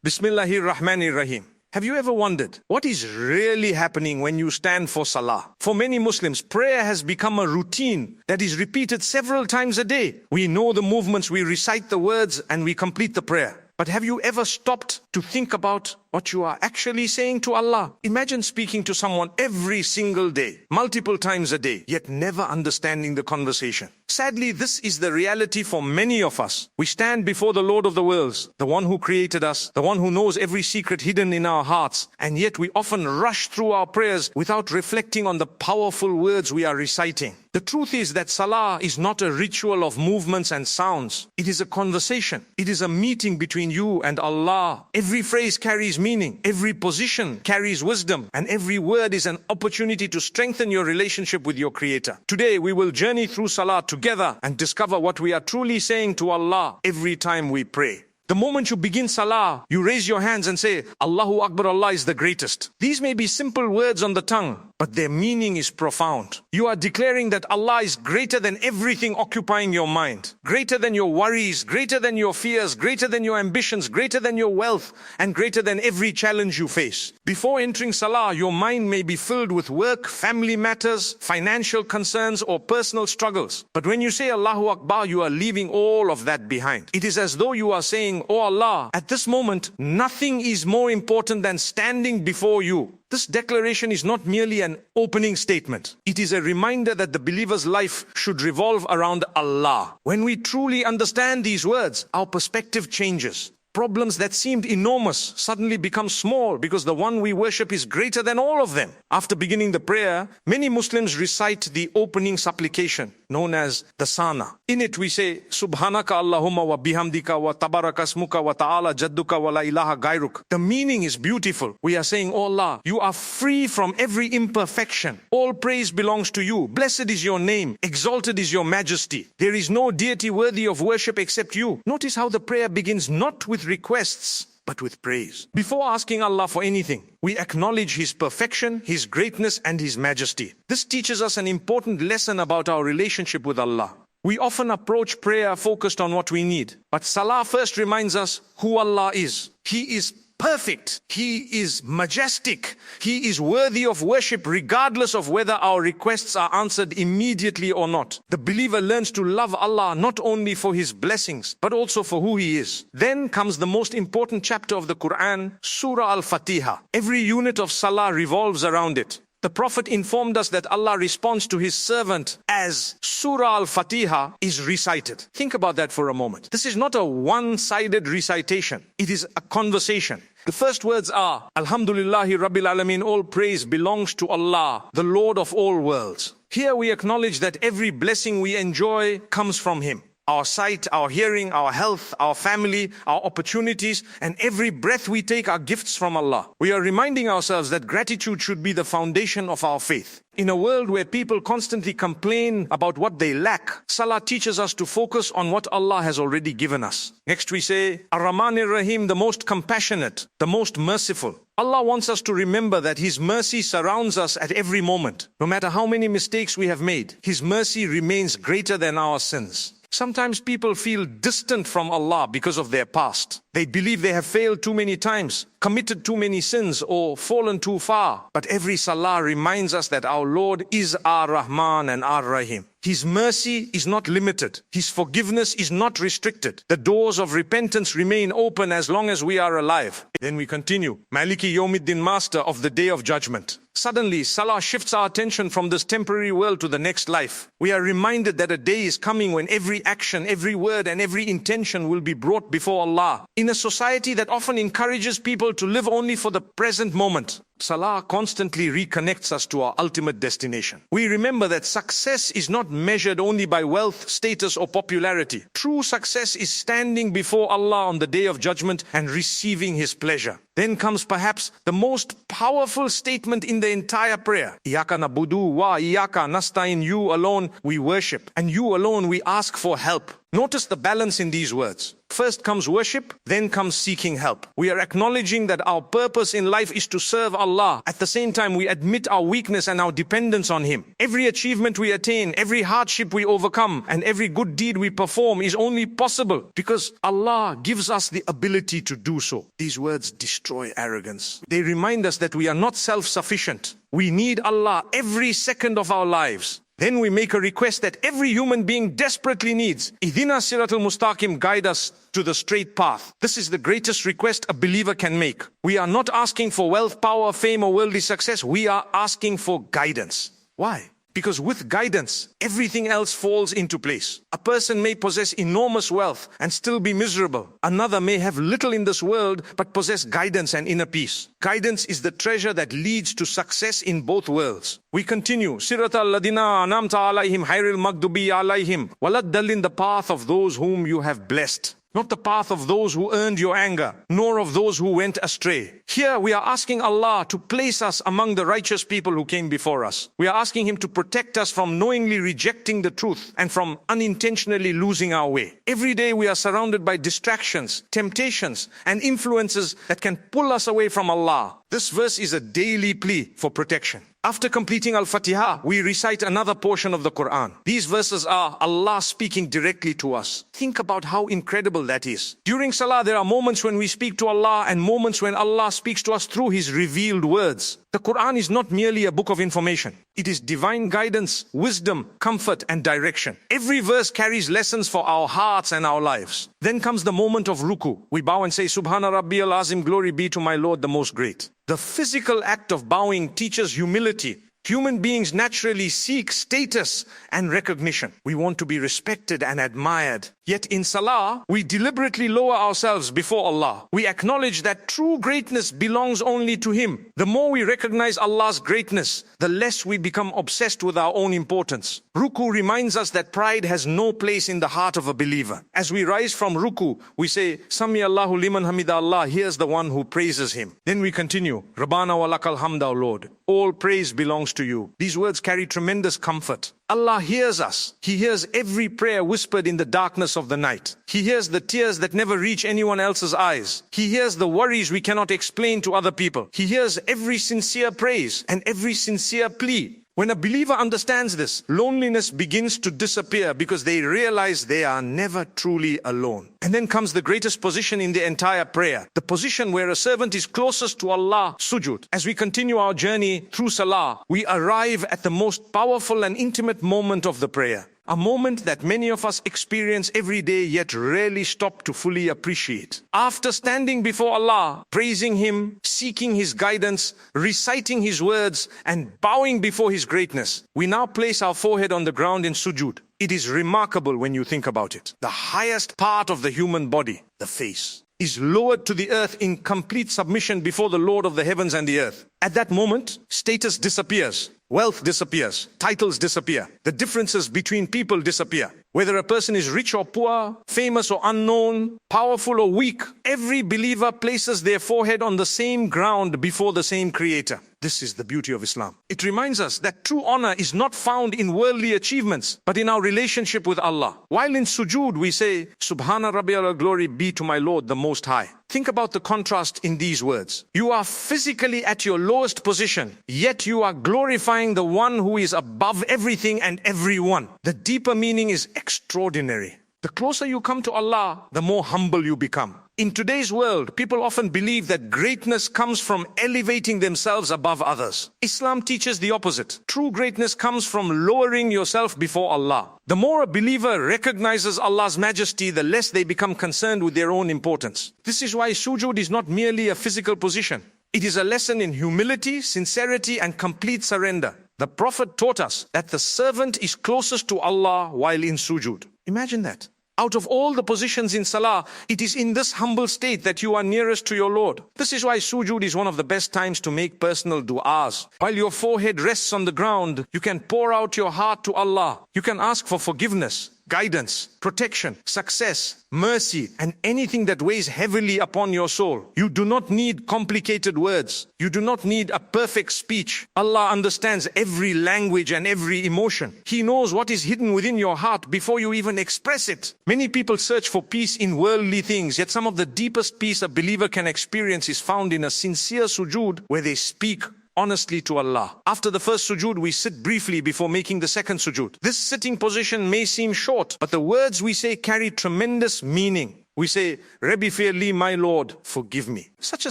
Bismillahir Rahmanir Rahim. Have you ever wondered what is really happening when you stand for Salah? For many Muslims, prayer has become a routine that is repeated several times a day. We know the movements, we recite the words, and we complete the prayer. But have you ever stopped to think about what you are actually saying to Allah? Imagine speaking to someone every single day, multiple times a day, yet never understanding the conversation. Sadly, this is the reality for many of us. We stand before the Lord of the worlds, the one who created us, the one who knows every secret hidden in our hearts, and yet we often rush through our prayers without reflecting on the powerful words we are reciting. The truth is that Salah is not a ritual of movements and sounds. It is a conversation. It is a meeting between you and Allah. Every phrase carries meaning. Every position carries wisdom. And every word is an opportunity to strengthen your relationship with your Creator. Today, we will journey through Salah together and discover what we are truly saying to Allah every time we pray. The moment you begin Salah, you raise your hands and say, Allahu Akbar, Allah is the greatest. These may be simple words on the tongue, but their meaning is profound. You are declaring that Allah is greater than everything occupying your mind, greater than your worries, greater than your fears, greater than your ambitions, greater than your wealth, and greater than every challenge you face. Before entering Salah, your mind may be filled with work, family matters, financial concerns, or personal struggles. But when you say Allahu Akbar, you are leaving all of that behind. It is as though you are saying, Oh Allah, at this moment, nothing is more important than standing before you. This declaration is not merely an opening statement. It is a reminder that the believer's life should revolve around Allah. When we truly understand these words, our perspective changes. Problems that seemed enormous suddenly become small because the one we worship is greater than all of them. After beginning the prayer, many Muslims recite the opening supplication known as the Sana. In it we say, Subhanaka Allahumma wa bihamdika wa tabarakasmuka wa ta'ala jadduka wa la ilaha gairuk. The meaning is beautiful. We are saying, Oh Allah, you are free from every imperfection. All praise belongs to you. Blessed is your name. Exalted is your majesty. There is no deity worthy of worship except you. Notice how the prayer begins not with requests, but with praise. Before asking Allah for anything, we acknowledge His perfection, His greatness, and His majesty. This teaches us an important lesson about our relationship with Allah. We often approach prayer focused on what we need, but Salah first reminds us who Allah is. He is perfect. He is majestic. He is worthy of worship regardless of whether our requests are answered immediately or not. The believer learns to love Allah not only for His blessings, but also for who He is. Then comes the most important chapter of the Quran, Surah Al-Fatiha. Every unit of Salah revolves around it. The Prophet informed us that Allah responds to His servant as Surah Al-Fatiha is recited. Think about that for a moment. This is not a one-sided recitation. It is a conversation. The first words are, Alhamdulillahi Rabbil Alameen, all praise belongs to Allah, the Lord of all worlds. Here we acknowledge that every blessing we enjoy comes from Him. Our sight, our hearing, our health, our family, our opportunities, and every breath we take are gifts from Allah. We are reminding ourselves that gratitude should be the foundation of our faith. In a world where people constantly complain about what they lack, Salah teaches us to focus on what Allah has already given us. Next we say, Ar-Rahman Ar-Rahim, the most compassionate, the most merciful. Allah wants us to remember that His mercy surrounds us at every moment. No matter how many mistakes we have made, His mercy remains greater than our sins. Sometimes people feel distant from Allah because of their past. They believe they have failed too many times, committed too many sins, or fallen too far. But every Salah reminds us that our Lord is Ar-Rahman and Ar-Rahim. His mercy is not limited. His forgiveness is not restricted. The doors of repentance remain open as long as we are alive. Then we continue. Maliki Yawmiddin, Master of the Day of Judgment. Suddenly, Salah shifts our attention from this temporary world to the next life. We are reminded that a day is coming when every action, every word, and every intention will be brought before Allah. In a society that often encourages people to live only for the present moment, Salah constantly reconnects us to our ultimate destination. We remember that success is not measured only by wealth, status, or popularity. True success is standing before Allah on the Day of Judgment and receiving His pleasure. Then comes perhaps the most powerful statement in the entire prayer. Iyaka nabudu wa iyaka nasta'in, you alone we worship, and you alone we ask for help. Notice the balance in these words. First comes worship, then comes seeking help. We are acknowledging that our purpose in life is to serve Allah Allah. At the same time, we admit our weakness and our dependence on Him. Every achievement we attain, every hardship we overcome, and every good deed we perform is only possible because Allah gives us the ability to do so. These words destroy arrogance. They remind us that we are not self-sufficient. We need Allah every second of our lives. Then we make a request that every human being desperately needs. Ihdina siratal mustaqim, guide us to the straight path. This is the greatest request a believer can make. We are not asking for wealth, power, fame, or worldly success. We are asking for guidance. Why? Because with guidance, everything else falls into place. A person may possess enormous wealth and still be miserable. Another may have little in this world but possess guidance and inner peace. Guidance is the treasure that leads to success in both worlds. We continue. Siratal ladina anamta alayhim hayril magdubi alayhim waladdallin, the path of those whom you have blessed. Not the path of those who earned your anger, nor of those who went astray. Here we are asking Allah to place us among the righteous people who came before us. We are asking Him to protect us from knowingly rejecting the truth and from unintentionally losing our way. Every day we are surrounded by distractions, temptations, and influences that can pull us away from Allah. This verse is a daily plea for protection. After completing Al-Fatiha, we recite another portion of the Quran. These verses are Allah speaking directly to us. Think about how incredible that is. During Salah, there are moments when we speak to Allah and moments when Allah speaks to us through His revealed words. The Quran is not merely a book of information. It is divine guidance, wisdom, comfort, and direction. Every verse carries lessons for our hearts and our lives. Then comes the moment of ruku. We bow and say, Subhana Rabbiyal Azim, glory be to my Lord the Most Great. The physical act of bowing teaches humility. Human beings naturally seek status and recognition. We want to be respected and admired. Yet in Salah, we deliberately lower ourselves before Allah. We acknowledge that true greatness belongs only to Him. The more we recognize Allah's greatness, the less we become obsessed with our own importance. Ruku reminds us that pride has no place in the heart of a believer. As we rise from Ruku, we say, Sami Allahu liman hamida, Allah hears the one who praises Him. Then we continue, Rabbana wa lakal hamd, our Lord. All praise belongs to you. These words carry tremendous comfort. Allah hears us. He hears every prayer whispered in the darkness of the night. He hears the tears that never reach anyone else's eyes. He hears the worries we cannot explain to other people. He hears every sincere praise and every sincere plea. When a believer understands this, loneliness begins to disappear because they realize they are never truly alone. And then comes the greatest position in the entire prayer, the position where a servant is closest to Allah, sujud. As we continue our journey through Salah, we arrive at the most powerful and intimate moment of the prayer. A moment that many of us experience every day yet rarely stop to fully appreciate. After standing before Allah, praising Him, seeking His guidance, reciting His words, and bowing before His greatness, we now place our forehead on the ground in sujud. It is remarkable when you think about it. The highest part of the human body, the face, is lowered to the earth in complete submission before the Lord of the heavens and the earth. At that moment, status disappears. Wealth disappears. Titles disappear. The differences between people disappear. Whether a person is rich or poor, famous or unknown, powerful or weak, every believer places their forehead on the same ground before the same Creator. This is the beauty of Islam. It reminds us that true honor is not found in worldly achievements, but in our relationship with Allah. While in sujood we say, Subhana Rabbiyal, glory be to my Lord the Most High. Think about the contrast in these words. You are physically at your lowest position, yet you are glorifying the one who is above everything and everyone. The deeper meaning is extraordinary. The closer you come to Allah, the more humble you become. In today's world, people often believe that greatness comes from elevating themselves above others. Islam teaches the opposite. True greatness comes from lowering yourself before Allah. The more a believer recognizes Allah's majesty, the less they become concerned with their own importance. This is why sujood is not merely a physical position. It is a lesson in humility, sincerity, and complete surrender. The Prophet taught us that the servant is closest to Allah while in sujood. Imagine that. Out of all the positions in Salah, it is in this humble state that you are nearest to your Lord. This is why sujood is one of the best times to make personal du'as. While your forehead rests on the ground, you can pour out your heart to Allah. You can ask for forgiveness. guidance, protection, success, mercy, and anything that weighs heavily upon your soul. You do not need complicated words. You do not need a perfect speech. Allah understands every language and every emotion. He knows what is hidden within your heart before you even express it. Many people search for peace in worldly things, yet some of the deepest peace a believer can experience is found in a sincere sujood where they speak honestly to Allah. After the first sujood, we sit briefly before making the second sujood. This sitting position may seem short, but the words we say carry tremendous meaning. We say, Rabbi Firli, my Lord, forgive me. Such a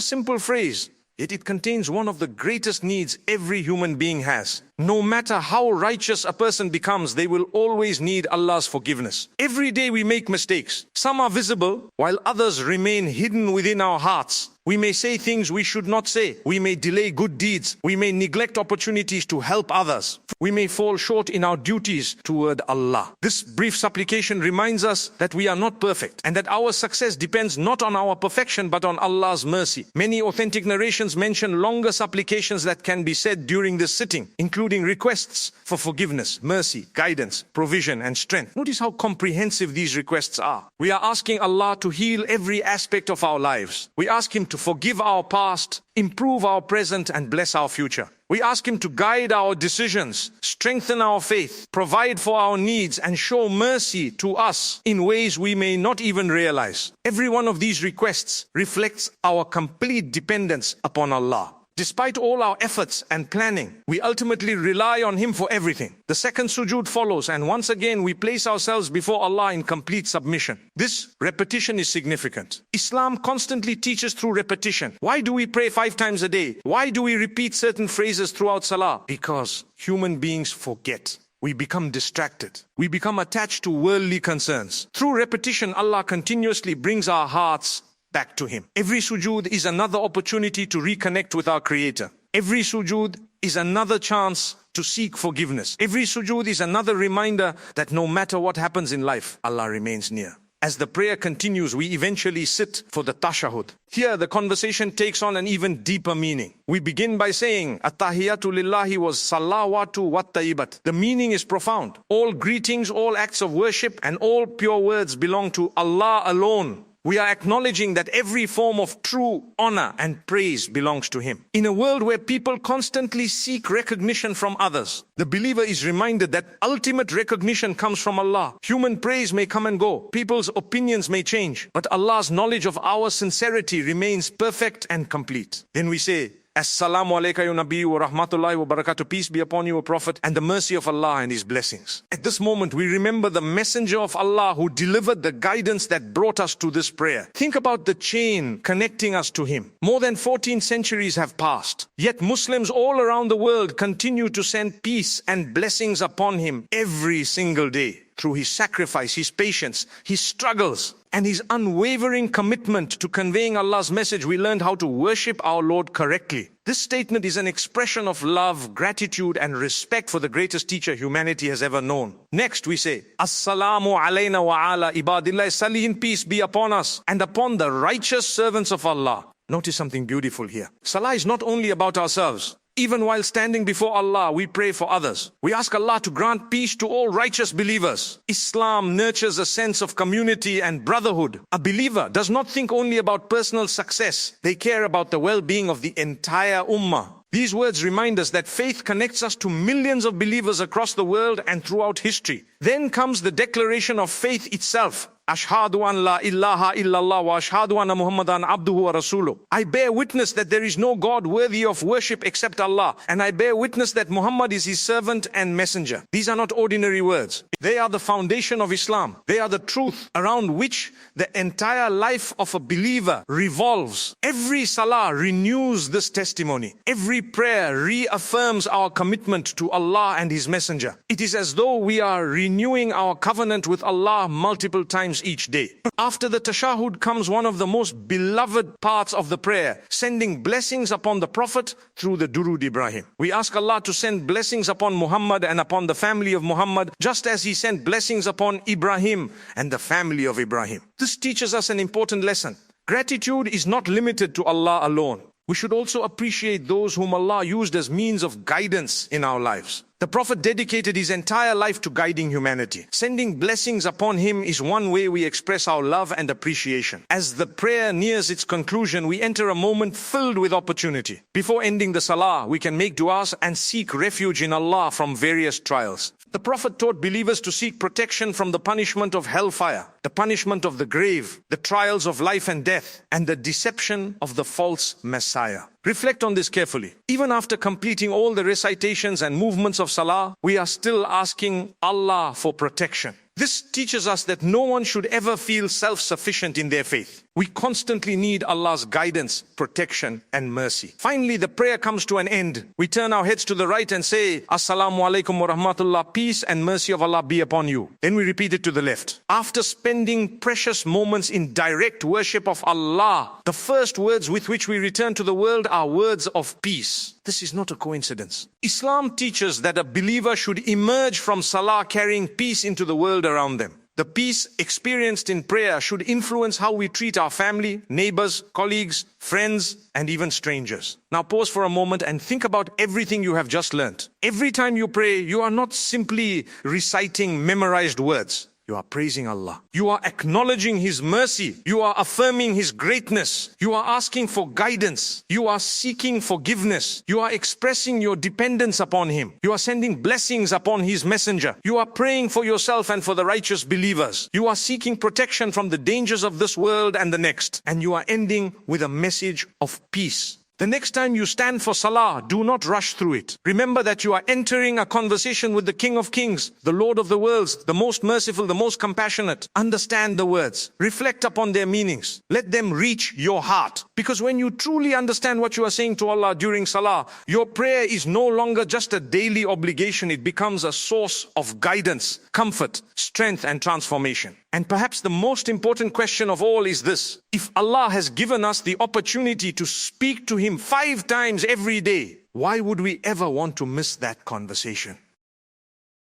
simple phrase, yet it contains one of the greatest needs every human being has. No matter how righteous a person becomes, they will always need Allah's forgiveness. Every day we make mistakes. Some are visible, while others remain hidden within our hearts. We may say things we should not say. We may delay good deeds. We may neglect opportunities to help others. We may fall short in our duties toward Allah. This brief supplication reminds us that we are not perfect and that our success depends not on our perfection but on Allah's mercy. Many authentic narrations mention longer supplications that can be said during this sitting, including requests for forgiveness, mercy, guidance, provision, and strength. Notice how comprehensive these requests are. We are asking Allah to heal every aspect of our lives. We ask Him to forgive our past, improve our present, and bless our future. We ask Him to guide our decisions, strengthen our faith, provide for our needs, and show mercy to us in ways we may not even realize. Every one of these requests reflects our complete dependence upon Allah. Despite all our efforts and planning, we ultimately rely on Him for everything. The second sujood follows, and once again we place ourselves before Allah in complete submission. This repetition is significant. Islam constantly teaches through repetition. Why do we pray 5 times a day? Why do we repeat certain phrases throughout Salah? Because human beings forget. We become distracted. We become attached to worldly concerns. Through repetition, Allah continuously brings our hearts back to Him. Every sujood is another opportunity to reconnect with our Creator. Every sujood is another chance to seek forgiveness. Every sujood is another reminder that no matter what happens in life, Allah remains near. As the prayer continues, we eventually sit for the tashahhud. Here, the conversation takes on an even deeper meaning. We begin by saying, At-tahiyatu lillahi was salawatu wat tayyibat. The meaning is profound. All greetings, all acts of worship, and all pure words belong to Allah alone. We are acknowledging that every form of true honor and praise belongs to Him. In a world where people constantly seek recognition from others, the believer is reminded that ultimate recognition comes from Allah. Human praise may come and go. People's opinions may change. But Allah's knowledge of our sincerity remains perfect and complete. Then we say, Assalamu alayka ya Nabi wa rahmatullahi wa barakatuh. Peace be upon you, O Prophet, and the mercy of Allah and His blessings. At this moment, we remember the messenger of Allah who delivered the guidance that brought us to this prayer. Think about the chain connecting us to Him. More than 14 centuries have passed. Yet Muslims all around the world continue to send peace and blessings upon Him every single day. Through His sacrifice, His patience, His struggles, and His unwavering commitment to conveying Allah's message, we learned how to worship our Lord correctly. This statement is an expression of love, gratitude, and respect for the greatest teacher humanity has ever known. Next we say, Assalamu alayna wa ala ibadillah. Salihin, peace be upon us and upon the righteous servants of Allah. Notice something beautiful here. Salah is not only about ourselves. Even while standing before Allah, we pray for others. We ask Allah to grant peace to all righteous believers. Islam nurtures a sense of community and brotherhood. A believer does not think only about personal success. They care about the well-being of the entire ummah. These words remind us that faith connects us to millions of believers across the world and throughout history. Then comes the declaration of faith itself. Ashhadu an la ilaha illallah wa ashhadu anna Muhammadan abduhu wa rasuluh. I bear witness that there is no God worthy of worship except Allah, and I bear witness that Muhammad is His servant and messenger. These are not ordinary words. They are the foundation of Islam. They are the truth around which the entire life of a believer revolves. Every salah renews this testimony. Every prayer reaffirms our commitment to Allah and His messenger. It is as though we are renewing our covenant with Allah multiple times each day. After the tashahhud comes one of the most beloved parts of the prayer, sending blessings upon the Prophet through the Durud Ibrahim. We ask Allah to send blessings upon Muhammad and upon the family of Muhammad, just as He sent blessings upon Ibrahim and the family of Ibrahim. This teaches us an important lesson. Gratitude is not limited to Allah alone. We should also appreciate those whom Allah used as means of guidance in our lives. The Prophet dedicated his entire life to guiding humanity. Sending blessings upon him is one way we express our love and appreciation. As the prayer nears its conclusion, we enter a moment filled with opportunity. Before ending the salah, we can make du'as and seek refuge in Allah from various trials. The Prophet taught believers to seek protection from the punishment of hellfire, the punishment of the grave, the trials of life and death, and the deception of the false Messiah. Reflect on this carefully. Even after completing all the recitations and movements of salah, we are still asking Allah for protection. This teaches us that no one should ever feel self-sufficient in their faith. We constantly need Allah's guidance, protection, and mercy. Finally, the prayer comes to an end. We turn our heads to the right and say, Assalamu alaikum wa rahmatullah, peace and mercy of Allah be upon you. Then we repeat it to the left. After spending precious moments in direct worship of Allah, the first words with which we return to the world are words of peace. This is not a coincidence. Islam teaches that a believer should emerge from salah carrying peace into the world around them. The peace experienced in prayer should influence how we treat our family, neighbors, colleagues, friends, and even strangers. Now pause for a moment and think about everything you have just learnt. Every time you pray, you are not simply reciting memorized words. You are praising Allah. You are acknowledging His mercy. You are affirming His greatness. You are asking for guidance. You are seeking forgiveness. You are expressing your dependence upon Him. You are sending blessings upon His messenger. You are praying for yourself and for the righteous believers. You are seeking protection from the dangers of this world and the next. And you are ending with a message of peace. The next time you stand for salah, do not rush through it. Remember that you are entering a conversation with the King of Kings, the Lord of the worlds, the most merciful, the most compassionate. Understand the words. Reflect upon their meanings. Let them reach your heart. Because when you truly understand what you are saying to Allah during salah, your prayer is no longer just a daily obligation. It becomes a source of guidance, comfort, strength, and transformation. And perhaps the most important question of all is this. If Allah has given us the opportunity to speak to Him 5 times every day, why would we ever want to miss that conversation?